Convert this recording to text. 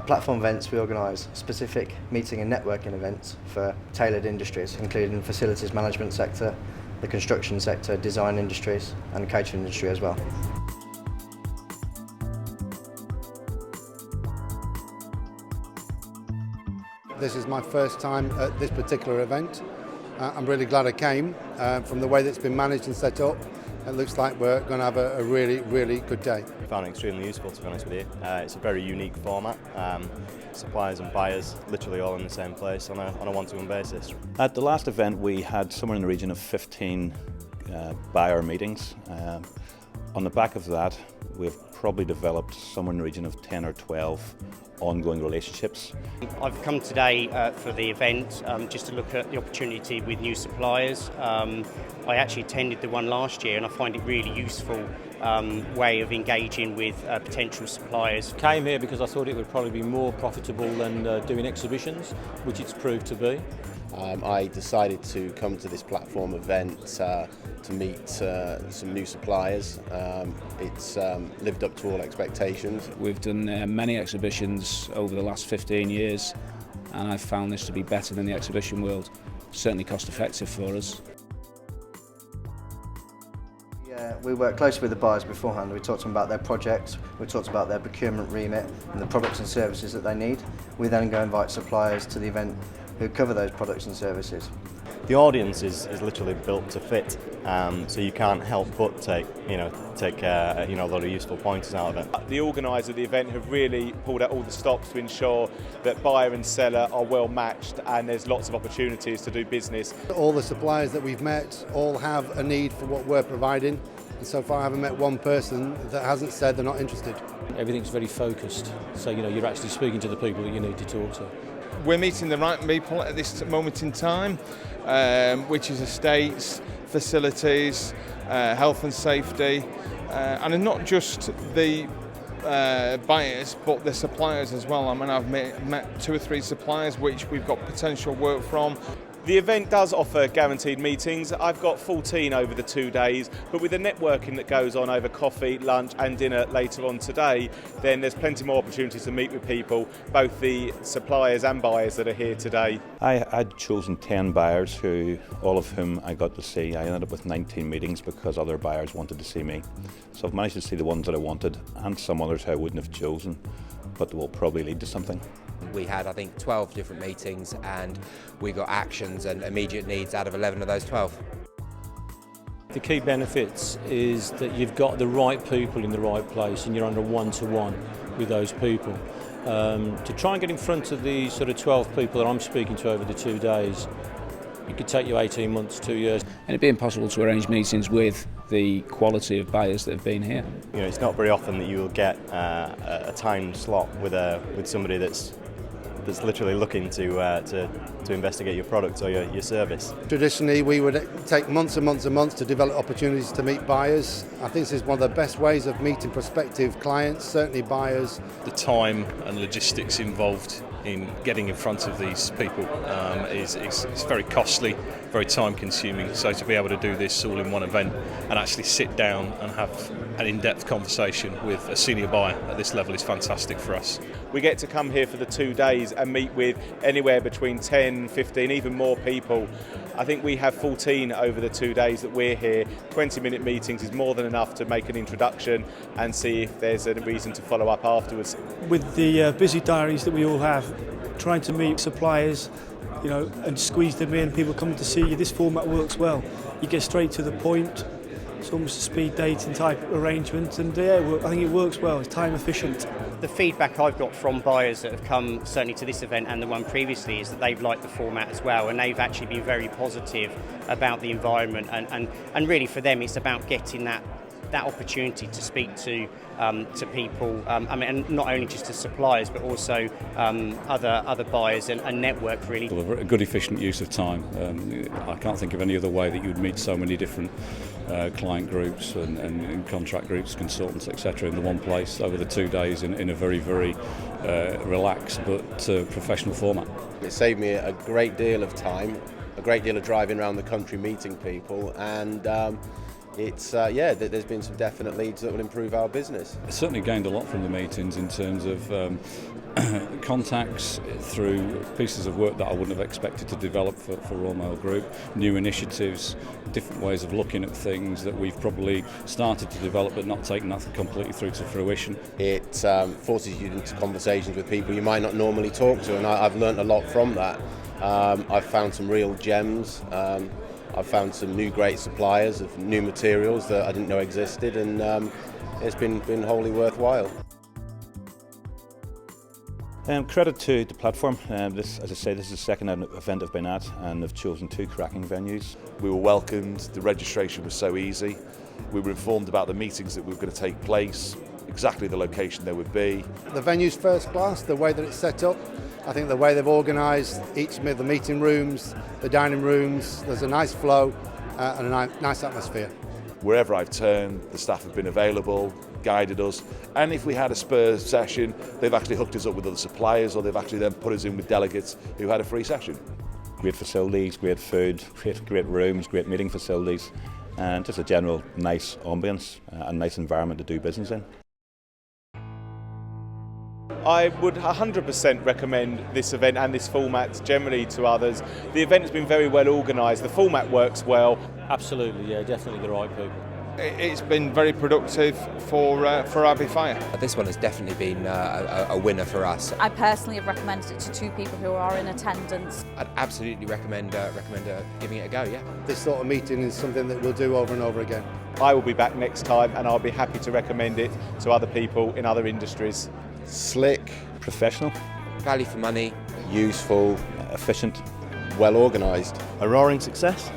Platform events, we organise specific meeting and networking events for tailored industries, including facilities management sector, the construction sector, design industries and the catering industry as well. This is my first time at this particular event. I'm really glad I came. From the way that it's been managed and set up, it looks like we're going to have a really, really good day. I found it extremely useful, to be honest with you. It's a very unique format. Suppliers and buyers literally all in the same place on a one-to-one basis. At the last event we had somewhere in the region of 15 buyer meetings. On the back of that we've probably developed somewhere in the region of 10 or 12 ongoing relationships. I've come today for the event just to look at the opportunity with new suppliers. I actually attended the one last year and I find it really useful way of engaging with potential suppliers. Came here because I thought it would probably be more profitable than doing exhibitions, which it's proved to be. I decided to come to this platform event to meet some new suppliers. It's lived up to all expectations. We've done many exhibitions over the last 15 years and I've found this to be better than the exhibition world. Certainly cost effective for us. We work closely with the buyers beforehand. We talk to them about their projects, we talk about their procurement remit and the products and services that they need. We then go invite suppliers to the event who cover those products and services. The audience is literally built to fit, so you can't help but take a lot of useful pointers out of it. The organisers of the event have really pulled out all the stops to ensure that buyer and seller are well matched and there's lots of opportunities to do business. All the suppliers that we've met all have a need for what we're providing, and so far I haven't met one person that hasn't said they're not interested. Everything's very focused, so you're actually speaking to the people that you need to talk to. We're meeting the right people at this moment in time, which is estates, facilities, health and safety, and not just the buyers but the suppliers as well. I mean, I've met 2 or 3 suppliers which we've got potential work from. The event does offer guaranteed meetings. I've got 14 over the 2 days, but with the networking that goes on over coffee, lunch and dinner later on today, then there's plenty more opportunities to meet with people, both the suppliers and buyers that are here today. I'd chosen 10 buyers, all of whom I got to see. I ended up with 19 meetings because other buyers wanted to see me. So I've managed to see the ones that I wanted and some others I wouldn't have chosen, but will probably lead to something. We had, I think, 12 different meetings and we got actions and immediate needs out of 11 of those 12. The key benefits is that you've got the right people in the right place and you're under one-to-one with those people. To try and get in front of the sort of 12 people that I'm speaking to over the 2 days, it could take you 18 months, 2 years. And it'd be impossible to arrange meetings with the quality of buyers that have been here. It's not very often that you will get a timed slot with somebody that's literally looking to investigate your product or your service. Traditionally we would take months and months and months to develop opportunities to meet buyers. I think this is one of the best ways of meeting prospective clients, certainly buyers. The time and logistics involved in getting in front of these people is very costly, very time consuming, so to be able to do this all in one event and actually sit down and have an in-depth conversation with a senior buyer at this level is fantastic for us. We get to come here for the 2 days and meet with anywhere between 10, 15, even more people. I think we have 14 over the 2 days that we're here. 20-minute meetings is more than enough to make an introduction and see if there's a reason to follow up afterwards. With the busy diaries that we all have, trying to meet suppliers, and squeeze them in, people come to see you, this format works well. You get straight to the point. It's almost a speed dating type arrangement, and I think it works well. It's time efficient. The feedback I've got from buyers that have come certainly to this event and the one previously is that they've liked the format as well, and they've actually been very positive about the environment, and really for them it's about getting that opportunity to speak to people, and not only just to suppliers but also other buyers and network really. A good efficient use of time. I can't think of any other way that you would meet so many different client groups and contract groups, consultants, etc. in the one place over the 2 days in a very, very relaxed but professional format. It saved me a great deal of time, a great deal of driving around the country meeting people, and there's been some definite leads that will improve our business. I certainly gained a lot from the meetings in terms of contacts through pieces of work that I wouldn't have expected to develop for Royal Mail Group, new initiatives, different ways of looking at things that we've probably started to develop but not taken that completely through to fruition. It forces you into conversations with people you might not normally talk to, and I've learnt a lot from that. I've found some real gems. I've found some new great suppliers of new materials that I didn't know existed, and it's been wholly worthwhile. Credit to the platform. This, as I say, this is the second event I've been at, and I've chosen 2 cracking venues. We were welcomed, the registration was so easy. We were informed about the meetings that were going to take place, exactly the location they would be. The venue's first class, the way that it's set up. I think the way they've organised each of the meeting rooms, the dining rooms, there's a nice flow and a nice atmosphere. Wherever I've turned, the staff have been available, guided us, and if we had a spur session, they've actually hooked us up with other suppliers, or they've actually then put us in with delegates who had a free session. Great facilities, great food, great rooms, great meeting facilities, and just a general nice ambience and nice environment to do business in. I would 100% recommend this event and this format generally to others. The event has been very well organised, the format works well. Absolutely, yeah, definitely the right people. It's been very productive for Abbey Fire. This one has definitely been a winner for us. I personally have recommended it to 2 people who are in attendance. I'd absolutely recommend giving it a go, yeah. This sort of meeting is something that we'll do over and over again. I will be back next time, and I'll be happy to recommend it to other people in other industries. Slick, professional, value for money, useful, efficient, well organised. A roaring success.